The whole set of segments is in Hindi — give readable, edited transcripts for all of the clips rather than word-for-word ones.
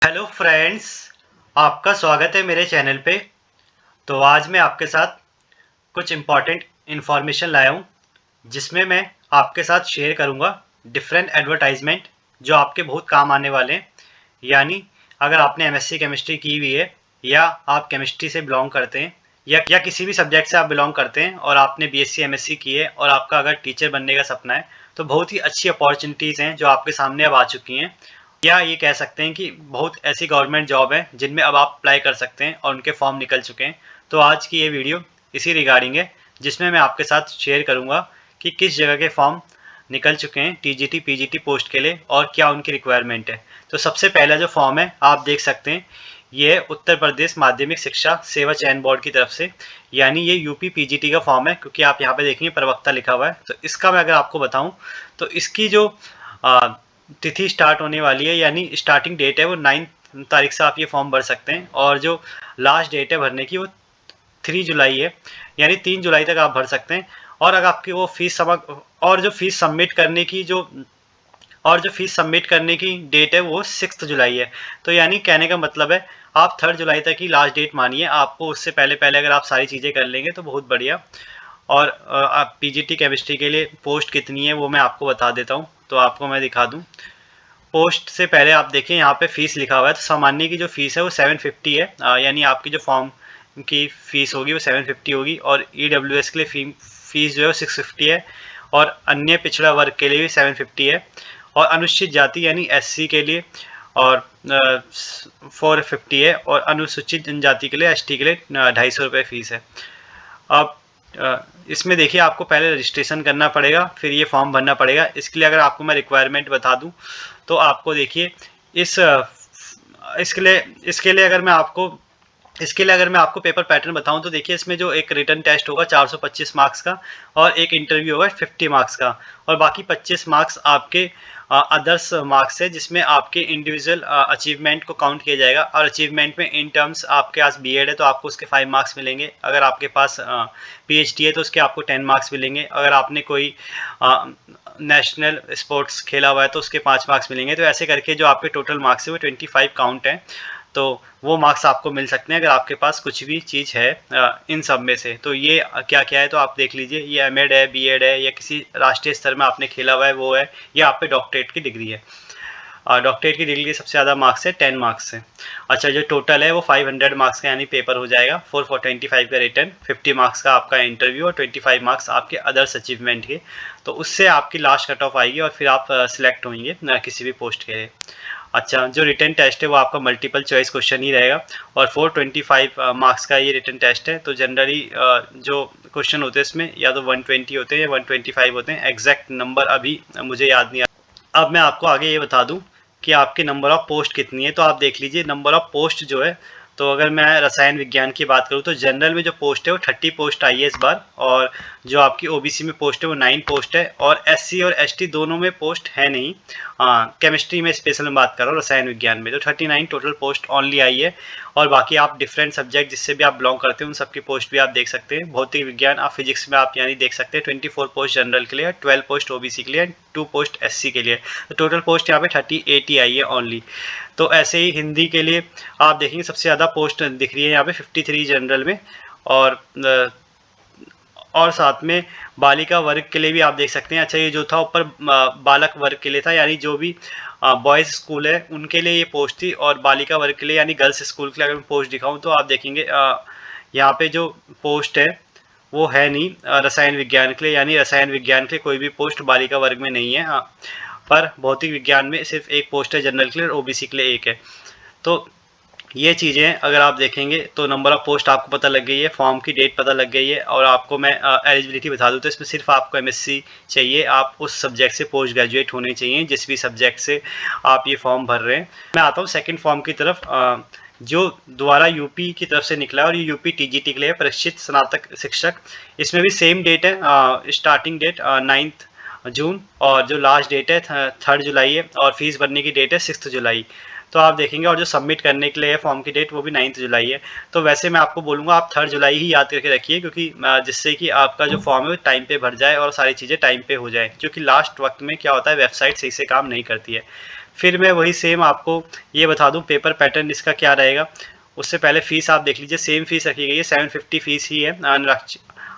हेलो फ्रेंड्स, आपका स्वागत है मेरे चैनल पे। तो आज मैं आपके साथ कुछ इम्पॉर्टेंट इन्फॉर्मेशन लाया हूँ, जिसमें मैं आपके साथ शेयर करूँगा डिफरेंट एडवर्टाइजमेंट जो आपके बहुत काम आने वाले हैं। यानी अगर आपने एमएससी केमिस्ट्री की हुई है या आप केमिस्ट्री से बिलोंग करते हैं या किसी भी सब्जेक्ट से आप बिलोंग करते हैं और आपने बीएससी एमएससी की है और आपका अगर टीचर बनने का सपना है, तो बहुत ही अच्छी अपॉर्चुनिटीज़ हैं जो आपके सामने अब आ चुकी हैं। या ये कह सकते हैं कि बहुत ऐसी गवर्नमेंट जॉब है जिनमें अब आप अप्लाई कर सकते हैं और उनके फॉर्म निकल चुके हैं। तो आज की ये वीडियो इसी रिगार्डिंग है, जिसमें मैं आपके साथ शेयर करूंगा कि किस जगह के फॉर्म निकल चुके हैं टीजीटी पीजीटी पोस्ट के लिए और क्या उनकी रिक्वायरमेंट है। तो सबसे पहला जो फॉर्म है आप देख सकते हैं, ये है उत्तर प्रदेश माध्यमिक शिक्षा सेवा चयन बोर्ड की तरफ से, यानी ये यूपी पीजीटी का फॉर्म है, क्योंकि आप यहाँ पे देखेंगे प्रवक्ता लिखा हुआ है। तो इसका मैं अगर आपको बताऊं तो इसकी जो तिथि स्टार्ट होने वाली है, यानी स्टार्टिंग डेट है वो 9 तारीख से आप ये फॉर्म भर सकते हैं और जो लास्ट डेट है भरने की वो 3 जुलाई है, यानी 3 जुलाई तक आप भर सकते हैं। और अगर आपकी वो फीस और जो फीस सबमिट करने की डेट है वो 6 जुलाई है। तो यानी कहने का मतलब है आप 3 जुलाई तक ही लास्ट डेट मानिए, आपको उससे पहले पहले अगर आप सारी चीज़ें कर लेंगे तो बहुत बढ़िया। और आप पीजीटी केमिस्ट्री के लिए पोस्ट कितनी है वो मैं आपको बता देता हूँ, तो आपको मैं दिखा दूँ। पोस्ट से पहले आप देखिए यहाँ पे फीस लिखा हुआ है, तो सामान्य की जो फीस है वो 750 है, यानी आपकी जो फॉर्म की फीस होगी वो 750 होगी। और ईडब्ल्यूएस के लिए फीस जो है वो 650 है, और अन्य पिछड़ा वर्ग के लिए भी 750 है, और अनुसूचित जाति यानी एससी के लिए और 450 है, और अनुसूचित जनजाति के लिए एसटी के लिए 250 रुपये फीस है। अब इसमें देखिए आपको पहले रजिस्ट्रेशन करना पड़ेगा, फिर ये फॉर्म भरना पड़ेगा। इसके लिए अगर आपको मैं रिक्वायरमेंट बता दूं तो आपको देखिए इसके लिए अगर मैं आपको पेपर पैटर्न बताऊं तो देखिए इसमें जो एक रिटन टेस्ट होगा 425 मार्क्स का, और एक इंटरव्यू होगा 50 मार्क्स का, और बाकी 25 मार्क्स आपके अदर्स मार्क्स है, जिसमें आपके इंडिविजुअल अचीवमेंट को काउंट किया जाएगा। और अचीवमेंट में इन टर्म्स आपके पास बीएड है तो आपको उसके 5 मार्क्स मिलेंगे, अगर आपके पास पीएचडी है तो उसके आपको 10 मार्क्स मिलेंगे, अगर आपने कोई नेशनल स्पोर्ट्स खेला हुआ है तो उसके 5 मार्क्स मिलेंगे। तो ऐसे करके जो आपके टोटल मार्क्स है वो 25 काउंट है, तो वो मार्क्स आपको मिल सकते हैं अगर आपके पास कुछ भी चीज़ है इन सब में से। तो ये क्या क्या है तो आप देख लीजिए, ये एमएड है, बीएड है, या किसी राष्ट्रीय स्तर में आपने खेला हुआ है वो है, या आप पे डॉक्टरेट की डिग्री है। डॉक्टरेट की डिग्री के सबसे ज़्यादा मार्क्स है 10 मार्क्स है। अच्छा, जो टोटल है वो 500 मार्क्स का यानी पेपर हो जाएगा, 425 का रिटर्न, 50 मार्क्स का आपका इंटरव्यू और 25 मार्क्स आपके अदर्स अचीवमेंट के। तो उससे आपकी लास्ट कट ऑफ आएगी और फिर आप सिलेक्ट होंगे किसी भी पोस्ट के लिए। अच्छा, जो रिटन टेस्ट है वो आपका मल्टीपल चॉइस क्वेश्चन ही रहेगा, और 425 मार्क्स का ये रिटन टेस्ट है। तो जनरली जो क्वेश्चन होते हैं इसमें या तो 120 होते हैं या 125 होते हैं, एग्जैक्ट नंबर अभी मुझे याद नहीं आ। अब मैं आपको आगे ये बता दूं कि आपकी नंबर ऑफ पोस्ट कितनी है। तो आप देख लीजिए नंबर ऑफ पोस्ट जो है, तो अगर मैं रसायन विज्ञान की बात करूं तो जनरल में जो पोस्ट है वो 30 पोस्ट आई है इस बार, और जो आपकी ओबीसी में पोस्ट है वो 9 पोस्ट है, और एससी और एसटी दोनों में पोस्ट है नहीं। केमिस्ट्री में स्पेशल में बात कर रहा हूँ, रसायन विज्ञान में तो 39 टोटल पोस्ट ओनली आई है। और बाकी आप डिफरेंट सब्जेक्ट जिससे भी आप बिलोंग करते हैं उन सबकी पोस्ट भी आप देख सकते हैं। भौतिक विज्ञान आप फिजिक्स में आप यानी देख सकते हैं 24 पोस्ट जनरल के लिए, 12 पोस्ट ओबीसी के लिए, 2 पोस्ट एससी के लिए। तो टोटल पोस्ट यहाँ पे 38 ही आई है ओनली। तो ऐसे ही हिंदी के लिए आप देखेंगे सबसे ज़्यादा पोस्ट दिख रही है यहाँ पे 53 जनरल में, और साथ में बालिका वर्ग के लिए भी आप देख सकते हैं। अच्छा, ये जो था ऊपर बालक वर्ग के लिए था, यानी जो भी बॉयज़ स्कूल है उनके लिए ये पोस्ट थी, और बालिका वर्ग के लिए यानी गर्ल्स स्कूल के लिए अगर मैं पोस्ट दिखाऊं तो आप देखेंगे यहाँ पे जो पोस्ट है वो है नहीं रसायन विज्ञान के लिए, यानी रसायन विज्ञान के लिए कोई भी पोस्ट बालिका वर्ग में नहीं है। पर भौतिक विज्ञान में सिर्फ एक पोस्ट है जनरल के लिए, और ओबीसी के लिए एक है। तो ये चीज़ें अगर आप देखेंगे तो नंबर ऑफ पोस्ट आपको पता लग गई है, फॉर्म की डेट पता लग गई है, और आपको मैं एलिजिबिलिटी बता दूँ तो इसमें सिर्फ आपको एमएससी चाहिए, आप उस सब्जेक्ट से पोस्ट ग्रेजुएट होने चाहिए जिस भी सब्जेक्ट से आप ये फॉर्म भर रहे हैं। मैं आता हूँ सेकंड फॉर्म की तरफ, जो द्वारा यूपी की तरफ से निकला है, और ये यूपी टीजीटी के लिए प्रशिक्षित स्नातक शिक्षक। इसमें भी सेम डेट है, स्टार्टिंग डेट 9 जून, और जो लास्ट डेट है 3 जुलाई है, और फीस भरने की डेट है 6 जुलाई। तो आप देखेंगे, और जो सबमिट करने के लिए फॉर्म की डेट वो भी 9 जुलाई है। तो वैसे मैं आपको बोलूँगा आप 3 जुलाई ही याद करके रखिए, क्योंकि जिससे कि आपका जो फॉर्म है वो टाइम पे भर जाए और सारी चीज़ें टाइम पे हो जाए, क्योंकि लास्ट वक्त में क्या होता है वेबसाइट सही से काम नहीं करती है। फिर मैं वही सेम आपको ये बता दूं पेपर पैटर्न इसका क्या रहेगा। उससे पहले फीस आप देख लीजिए, सेम फीस रखी गई है, 750 फीस ही है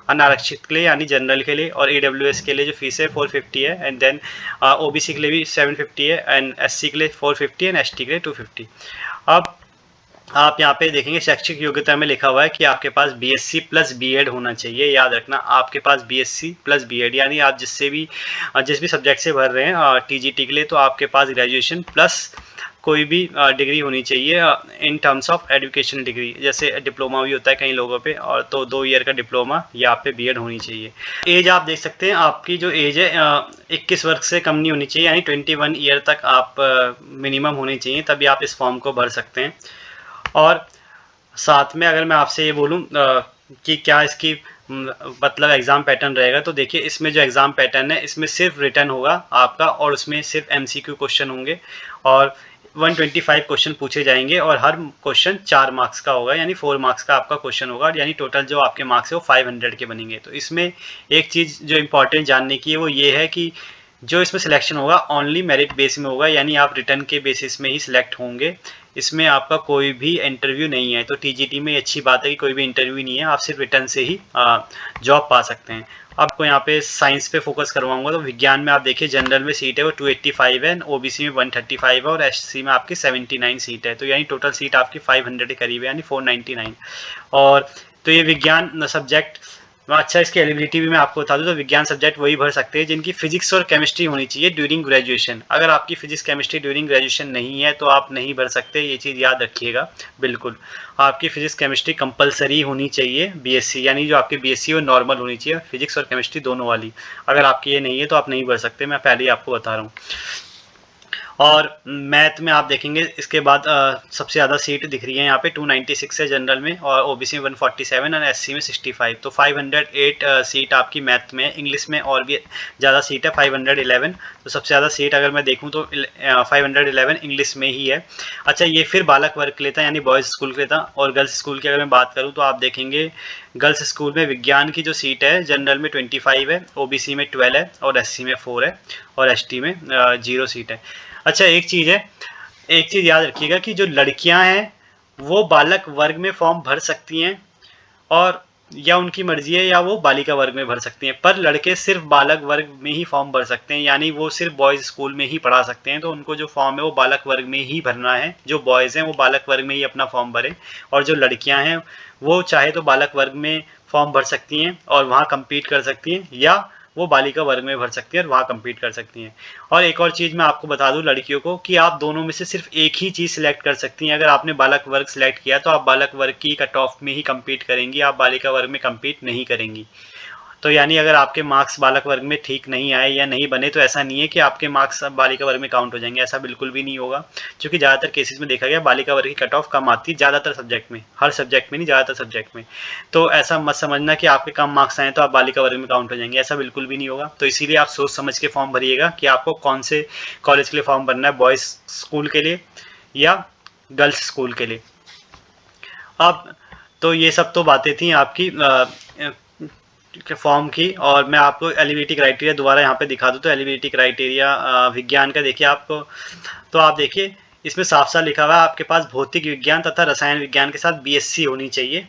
अनारक्षित के लिए यानी जनरल के लिए, और AWS के लिए जो फीस है 450 है, एंड देन OBC के लिए भी 750 है, एंड SC के लिए 450 एंड ST के लिए 250। अब आप यहाँ पे देखेंगे शैक्षिक योग्यता में लिखा हुआ है कि आपके पास BSc प्लस B.Ed होना चाहिए। याद रखना, आपके पास BSc प्लस B.Ed यानी आप जिस भी सब्जेक्ट से भर रहे हैं TGT के लिए, तो आपके पास ग्रेजुएशन प्लस कोई भी डिग्री होनी चाहिए in terms of education degree, जैसे डिप्लोमा भी होता है कई लोगों पे, और तो 2 ईयर का डिप्लोमा या आप पे B.Ed होनी चाहिए। एज आप देख सकते हैं, आपकी जो एज है 21 वर्ष से कम नहीं होनी चाहिए, यानी 21 ईयर तक आप मिनिमम होनी चाहिए, तभी आप इस फॉर्म को भर सकते हैं। और साथ में अगर मैं आपसे ये बोलूं कि क्या इसकी मतलब एग्ज़ाम पैटर्न रहेगा, तो देखिए इसमें जो एग्ज़ाम पैटर्न है इसमें सिर्फ रिटर्न होगा आपका, और उसमें सिर्फ MCQ क्वेश्चन होंगे, और 125 क्वेश्चन पूछे जाएंगे, और हर क्वेश्चन 4 मार्क्स का होगा, यानी 4 मार्क्स का आपका क्वेश्चन होगा, यानी टोटल जो आपके मार्क्स है वो 500 के बनेंगे। तो इसमें एक चीज़ जो इम्पोर्टेंट जानने की है वो ये है कि जो इसमें सिलेक्शन होगा ओनली मेरिट बेस में होगा, यानी आप रिटर्न के बेसिस में ही सिलेक्ट होंगे, इसमें आपका कोई भी इंटरव्यू नहीं है। तो TGT में अच्छी बात है कि कोई भी इंटरव्यू नहीं है, आप सिर्फ रिटर्न से ही जॉब पा सकते हैं। आपको यहाँ पे साइंस पे फोकस करवाऊंगा, तो विज्ञान में आप देखिए जनरल में सीट है वो 285 है, OBC में 135 है, और SC में आपकी 79 सीट है, तो यानी टोटल सीट आपकी 500 के करीब है, यानी 499। और तो ये विज्ञान सब्जेक्ट अच्छा, इसकी एलिजिबिलिटी भी मैं आपको बता दूं, तो विज्ञान सब्जेक्ट वही भर सकते हैं जिनकी फिजिक्स और केमिस्ट्री होनी चाहिए ड्यूरिंग ग्रेजुएशन। अगर आपकी फिजिक्स केमिस्ट्री ड्यूरिंग ग्रेजुएशन नहीं है तो आप नहीं भर सकते, ये चीज़ याद रखिएगा बिल्कुल। आपकी फिजिक्स केमिस्ट्री कंपलसरी होनी चाहिए BSc, यानी जो आपकी BSc वो नॉर्मल होनी चाहिए, फिजिक्स और केमिस्ट्री दोनों वाली। अगर आपकी ये नहीं है तो आप नहीं भर सकते, मैं पहले ही आपको बता रहा हूँ। और मैथ में आप देखेंगे इसके बाद सबसे ज़्यादा सीट दिख रही है यहाँ पे 296 है जनरल में, और OBC में 147 और SC में 65, तो 508 सीट आपकी मैथ में है। इंग्लिश में और भी ज़्यादा सीट है 511, तो सबसे ज़्यादा सीट अगर मैं देखूँ तो 511 इंग्लिश में ही है। अच्छा, ये फिर बालक वर्ग के लिए था, यानी बॉयज़ स्कूल के लिए था, और गर्ल्स स्कूल की अगर मैं बात करूँ तो आप देखेंगे गर्ल्स स्कूल में विज्ञान की जो सीट है जनरल में 25 है, OBC में 12 है, और SC में 4 है, और ST में 0 सीट है। अच्छा, एक चीज़ याद रखिएगा कि जो लड़कियां हैं वो बालक वर्ग में फॉर्म भर सकती हैं, और या उनकी मर्जी है, या वो बालिका वर्ग में भर सकती हैं, पर लड़के सिर्फ बालक वर्ग में ही फॉर्म भर सकते हैं, यानी वो सिर्फ बॉयज़ स्कूल में ही पढ़ा सकते हैं। तो उनको जो फॉर्म है वो बालक वर्ग में ही भरना है, जो बॉयज़ हैं वो बालक वर्ग में ही अपना फॉर्म भरें, और जो लड़कियां हैं वो चाहे तो बालक वर्ग में फॉर्म भर सकती हैं और वहाँ कम्पीट कर सकती हैं, या वो बालिका वर्ग में भर सकती हैं और वहाँ कम्पीट कर सकती हैं। और एक और चीज़ मैं आपको बता दूं लड़कियों को कि आप दोनों में से सिर्फ एक ही चीज़ सिलेक्ट कर सकती हैं। अगर आपने बालक वर्ग सिलेक्ट किया तो आप बालक वर्ग की कट ऑफ में ही कम्पीट करेंगी, आप बालिका वर्ग में कम्पीट नहीं करेंगी। तो यानी अगर आपके मार्क्स बालक वर्ग में ठीक नहीं आए या नहीं बने, तो ऐसा नहीं है कि आपके मार्क्स बालिका वर्ग में काउंट हो जाएंगे, ऐसा बिल्कुल भी नहीं होगा, क्योंकि ज़्यादातर केसेस में देखा गया बालिका वर्ग की कट ऑफ कम आती है, ज़्यादातर सब्जेक्ट में, हर सब्जेक्ट में नहीं, ज़्यादातर सब्जेक्ट में। तो ऐसा मत समझना कि आपके कम मार्क्स आए तो आप बालिका वर्ग में काउंट हो जाएंगे, ऐसा बिल्कुल भी नहीं होगा। तो इसीलिए आप सोच समझ के फॉर्म भरिएगा कि आपको कौन से कॉलेज के लिए फॉर्म भरना है, बॉयज़ स्कूल के लिए या गर्ल्स स्कूल के लिए। अब तो ये सब तो बातें थी आपकी फॉर्म की, और मैं आपको एलिजिबिलिटी क्राइटेरिया दोबारा यहाँ पे दिखा दूँ। तो एलिजिबिलिटी क्राइटेरिया विज्ञान का देखिए आपको, तो आप देखिए इसमें साफ साफ लिखा हुआ है आपके पास भौतिक विज्ञान तथा रसायन विज्ञान के साथ BSc होनी चाहिए,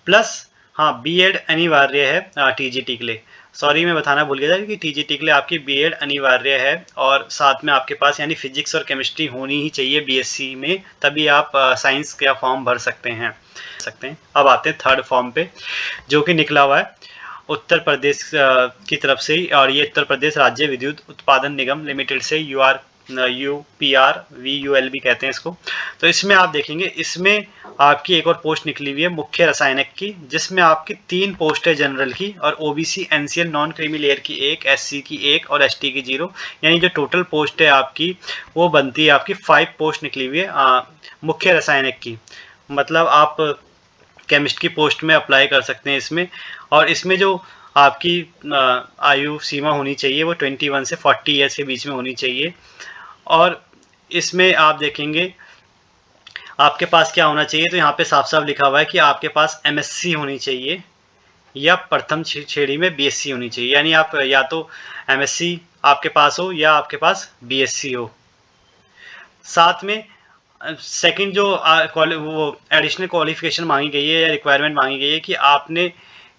प्लस हाँ B.Ed अनिवार्य है TGT के लिए। सॉरी, मैं बताना भूल गया था कि TGT के लिए आपकी B.Ed अनिवार्य है, और साथ में आपके पास यानी फिजिक्स और केमिस्ट्री होनी ही चाहिए BSc में, तभी आप साइंस का फॉर्म भर सकते हैं। अब आते हैं थर्ड फॉर्म पे, जो कि निकला हुआ है उत्तर प्रदेश की तरफ से ही, और ये उत्तर प्रदेश राज्य विद्युत उत्पादन निगम लिमिटेड से UPR VUL भी कहते हैं इसको। तो इसमें आप देखेंगे इसमें आपकी एक और पोस्ट निकली हुई है मुख्य रसायनिक की, जिसमें आपकी 3 पोस्ट है जनरल की, और OBC NCL non creamy layer की 1, SC की 1 और ST की 0, यानी जो टोटल पोस्ट है आपकी वो बनती है आपकी 5 पोस्ट निकली हुई है मुख्य रसायनिक की। मतलब आप केमिस्ट की पोस्ट में अप्लाई कर सकते हैं इसमें, और इसमें जो आपकी आयु सीमा होनी चाहिए वो 21 से 40 ईयर्स के बीच में होनी चाहिए। और इसमें आप देखेंगे आपके पास क्या होना चाहिए, तो यहाँ पे साफ साफ लिखा हुआ है कि आपके पास MSc होनी चाहिए या प्रथम श्रेणी में BSc होनी चाहिए, यानी आप या तो MSc आपके पास हो या आपके पास BSc हो। साथ में सेकंड जो वो एडिशनल क्वालिफिकेशन मांगी गई है या रिक्वायरमेंट मांगी गई है कि आपने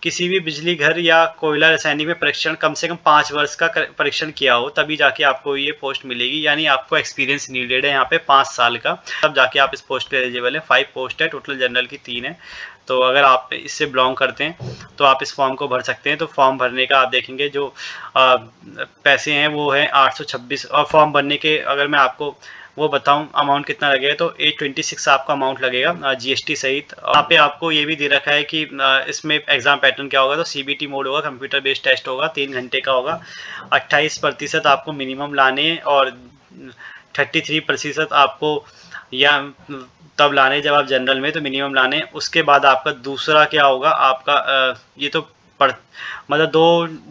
किसी भी बिजली घर या कोयला रासायनिक में परीक्षण कम से कम 5 वर्ष का परीक्षण किया हो, तभी जाके आपको ये पोस्ट मिलेगी। यानी आपको एक्सपीरियंस नीडेड है यहाँ पे 5 साल का, तब जाके आप इस पोस्ट पे एलिजिबल है। 5 पोस्ट है टोटल, जनरल की 3 है। तो अगर आप इससे बिलोंग करते हैं तो आप इस फॉर्म को भर सकते हैं। तो फॉर्म भरने का आप देखेंगे जो पैसे हैं वो है 826। और फॉर्म भरने के अगर मैं आपको वो बताऊं अमाउंट कितना लगेगा, तो 826 आपका अमाउंट लगेगा जीएसटी सहित। यहाँ पे आपको ये भी दे रखा है कि इसमें एग्जाम पैटर्न क्या होगा। तो सीबीटी मोड होगा, कंप्यूटर बेस्ड टेस्ट होगा, 3 घंटे का होगा। 28% आपको मिनिमम लाने और 33% आपको या तब लाने जब आप जनरल में, तो मिनिमम लाने। उसके बाद आपका दूसरा क्या होगा, आपका ये तो मतलब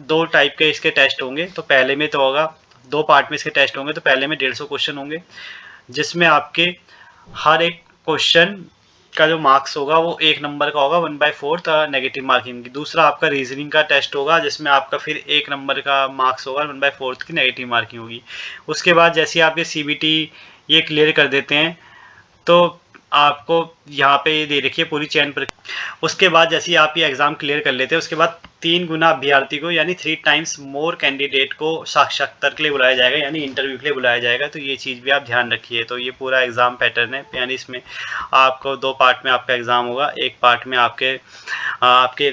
दो टाइप के इसके टेस्ट होंगे। तो पहले में तो होगा 2 पार्ट में इसके टेस्ट होंगे। तो पहले में 150 क्वेश्चन होंगे, जिसमें आपके हर एक क्वेश्चन का जो मार्क्स होगा वो 1 नंबर का होगा, 1/4 नेगेटिव मार्किंग की। दूसरा आपका रीजनिंग का टेस्ट होगा, जिसमें आपका फिर 1 नंबर का मार्क्स होगा, 1/4 की नेगेटिव मार्किंग होगी। उसके बाद जैसे आप ये सीबीटी ये क्लियर कर देते हैं, तो आपको यहाँ पे ये दे रखिए पूरी चयन पर। उसके बाद जैसे आप ये एग्जाम क्लियर कर लेते हैं, उसके बाद 3 गुना अभ्यर्थी को यानी 3 टाइम्स मोर कैंडिडेट को साक्षात्कार के लिए बुलाया जाएगा, यानी इंटरव्यू के लिए बुलाया जाएगा। तो ये चीज़ भी आप ध्यान रखिए। तो ये पूरा एग्जाम पैटर्न है, यानी इसमें आपको 2 पार्ट में आपका एग्जाम होगा। एक पार्ट में आपके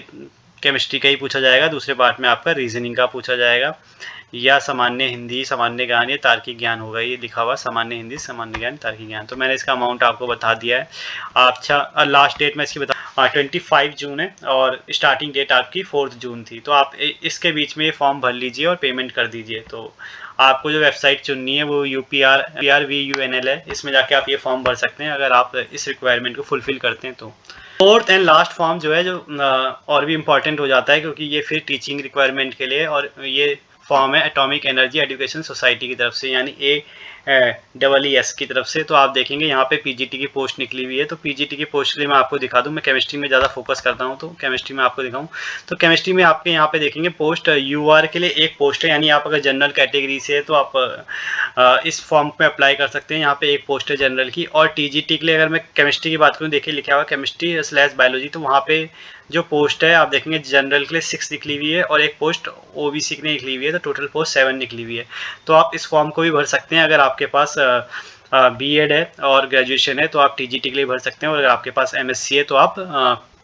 केमिस्ट्री का ही पूछा जाएगा, दूसरे पार्ट में आपका रीजनिंग का पूछा जाएगा, या सामान्य हिंदी, सामान्य ज्ञान या तार्किक ज्ञान होगा। ये लिखा हुआ सामान्य हिंदी, सामान्य ज्ञान, तार्किक ज्ञान। तो मैंने इसका अमाउंट आपको बता दिया है। अच्छा, लास्ट डेट मैं इसकी बता 25 जून है और स्टार्टिंग डेट आपकी 4 जून थी। तो आप इसके बीच में ये फॉर्म भर लीजिए और पेमेंट कर दीजिए। तो आपको जो वेबसाइट चुननी है वो UPRVUNL है। इसमें जाके आप ये फॉर्म भर सकते हैं अगर आप इस रिक्वायरमेंट को फुलफिल करते हैं। तो फोर्थ एंड लास्ट फॉर्म जो है, जो और भी इम्पॉर्टेंट हो जाता है, क्योंकि ये फिर टीचिंग रिक्वायरमेंट के लिए, और ये फॉर्म है एटॉमिक एनर्जी एजुकेशन सोसाइटी की तरफ से, यानी AEES की तरफ से। तो आप देखेंगे यहाँ पे पीजीटी की पोस्ट निकली हुई है। तो पीजीटी की पोस्ट के लिए मैं आपको दिखा दूँ, मैं केमिस्ट्री में ज़्यादा फोकस करता हूँ, तो केमिस्ट्री में आपको दिखाऊँ। तो केमिस्ट्री में आपके यहाँ पे देखेंगे पोस्ट UR के लिए एक पोस्ट है, यानी आप अगर जनरल कैटेगरी से है तो आप इस फॉर्म में अप्लाई कर सकते हैं। यहाँ पे एक पोस्ट है जनरल की। और टीजीटी के लिए अगर मैं केमिस्ट्री की बात करूँ, देखिए लिखा हुआ केमिस्ट्री/बायोलॉजी। तो वहाँ पे जो पोस्ट है आप देखेंगे जनरल के लिए 6 निकली हुई है और एक पोस्ट ओबीसी के लिए निकली हुई है। तो टोटल पोस्ट 7 निकली हुई है। तो आप इस फॉर्म को भी भर सकते हैं। अगर आपके पास बीएड है और ग्रेजुएशन है तो आप टीजीटी के लिए भर सकते हैं, और अगर आपके पास एमएससी है तो आप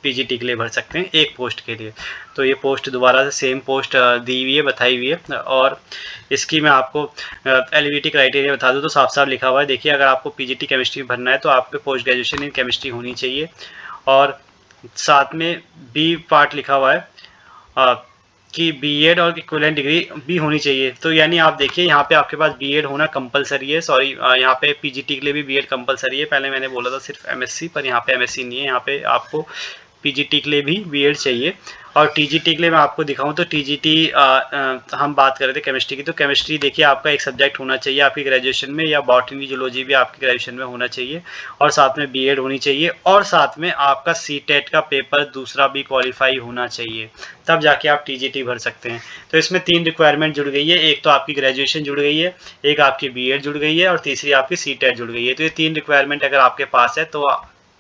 पीजीटी के लिए भर सकते हैं, एक पोस्ट के लिए। तो ये पोस्ट दोबारा से सेम पोस्ट दी हुई है, बताई हुई है। और इसकी मैं आपको एलिजिबिलिटी क्राइटेरिया बता दूँ तो साफ साफ लिखा हुआ है। देखिए, अगर आपको पीजीटी केमिस्ट्री भरना है तो आपको पोस्ट ग्रेजुएशन इन केमिस्ट्री होनी चाहिए, और साथ में बी पार्ट लिखा हुआ है कि बीएड और इक्विवेलेंट डिग्री भी होनी चाहिए। तो यानी आप देखिए यहाँ पे आपके पास बीएड होना कंपलसरी है। सॉरी, यहाँ पे पीजीटी के लिए भी बीएड कंपलसरी है। पहले मैंने बोला था सिर्फ एमएससी, पर यहाँ पे एमएससी नहीं है, यहाँ पे आपको पीजीटी के लिए भी बीएड चाहिए। और टीजीटी के लिए मैं आपको दिखाऊं तो टीजीटी हम बात कर रहे थे केमिस्ट्री की। तो केमिस्ट्री देखिए आपका एक सब्जेक्ट होना चाहिए आपकी ग्रेजुएशन में, या बॉटनी जूलॉजी भी आपकी ग्रेजुएशन में होना चाहिए, और साथ में बीएड होनी चाहिए, और साथ में आपका सीटेट का पेपर दूसरा भी क्वालिफाई होना चाहिए, तब जाके आप टीजीटी भर सकते हैं। तो इसमें 3 रिक्वायरमेंट जुड़ गई है। एक तो आपकी ग्रेजुएशन जुड़ गई है, एक आपकी बीएड जुड़ गई है, और तीसरी आपकी सीटेट जुड़ गई है। तो ये 3 रिक्वायरमेंट अगर आपके पास है तो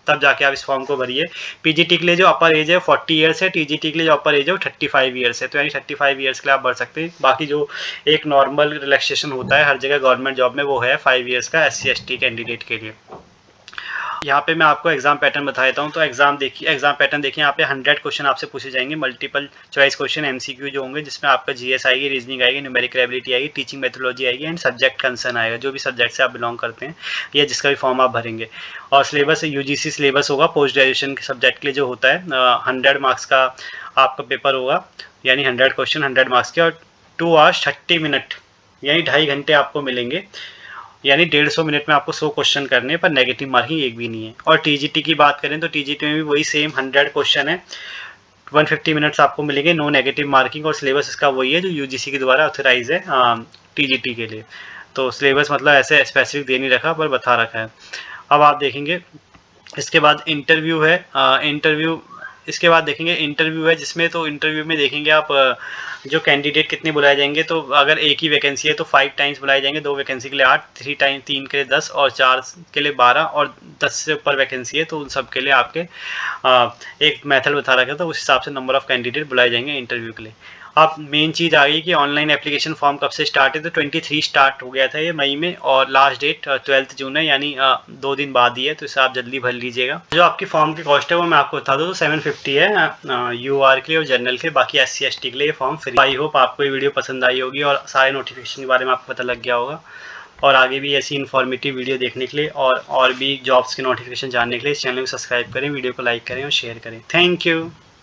तब जाके आप इस फॉर्म को भरिए। पीजीटी के लिए जो अपर एज है 40 ईयर्स है, टीजीटी के लिए जो अपर एज है वो 35 ईयर्स है। तो यानी 35 ईयर्स के लिए आप भर सकते हैं। बाकी जो एक नॉर्मल रिलैक्सेशन होता है हर जगह गवर्नमेंट जॉब में, वो है 5 ईयर्स का SC/ST कैंडिडेट के लिए। यहाँ पे मैं आपको एग्जाम पैटर्न बता देता हूँ। तो एग्जाम पैटर्न देखिए, यहाँ पे 100 क्वेश्चन आपसे पूछे जाएंगे, मल्टीपल चॉइस क्वेश्चन MCQ जो होंगे, जिसमें आपका जीएस आएगी, रीजनिंग आएगी, न्यूमेरिकल एबिलिटी आएगी, टीचिंग मेथोडोलॉजी आएगी, एंड सब्जेक्ट कंसर्न आएगा, जो भी सब्जेक्ट से आप बिलोंग करते हैं या जिसका भी फॉर्म आप भरेंगे। और सिलेबस UGC सिलेबस होगा पोस्ट ग्रेजुएशन के सब्जेक्ट के लिए जो होता है। 100 मार्क्स का आपका पेपर होगा, यानी 100 क्वेश्चन 100 मार्क्स के, और 2 आवर्स 30 मिनट यानी 2.5 घंटे आपको मिलेंगे। यानी 150 मिनट में आपको 100 क्वेश्चन करने, पर नेगेटिव मार्किंग एक भी नहीं है। और टीजीटी की बात करें तो टीजीटी में भी वही सेम 100 क्वेश्चन है, 150 मिनट्स आपको मिलेंगे, नो नेगेटिव मार्किंग, और सिलेबस इसका वही है जो यूजीसी के द्वारा ऑथराइज है टीजीटी के लिए। तो सिलेबस मतलब ऐसे स्पेसिफिक दे नहीं रखा, पर बता रखा है। अब आप देखेंगे इसके बाद इंटरव्यू है। इंटरव्यू इसके बाद देखेंगे इंटरव्यू है, जिसमें तो इंटरव्यू में देखेंगे आप जो कैंडिडेट कितने बुलाए जाएंगे। तो अगर एक ही वैकेंसी है तो 5 टाइम्स बुलाए जाएंगे, 2 वैकेंसी के लिए 8, 3 के लिए 10 और 4 के लिए 12 और 10 से ऊपर वैकेंसी है तो उन सब के लिए आपके एक मेथड बता रखा था, उस हिसाब से नंबर ऑफ कैंडिडेट बुलाए जाएंगे इंटरव्यू के लिए। अब मेन चीज़ आ गई कि ऑनलाइन एप्लीकेशन फॉर्म कब से स्टार्ट है, तो 23 स्टार्ट हो गया था ये मई में, और लास्ट डेट 12 जून है, यानी 2 दिन बाद ही है, तो इसे आप जल्दी भर लीजिएगा। जो आपकी फॉर्म की कॉस्ट है वो मैं आपको बता दूँ, तो 750 है UR के लिए और जनरल के, बाकी SC ST के लिए ये फॉर्म फ्री। आई होप आपको ये वीडियो पसंद आई होगी और सारे नोटिफिकेशन के बारे में आपको पता लग गया होगा, और आगे भी ऐसी इन्फॉर्मेटिव वीडियो देखने के लिए और भी जॉब्स के नोटिफिकेशन जानने के लिए इस चैनल को सब्सक्राइब करें, वीडियो को लाइक करें और शेयर करें। Thank you.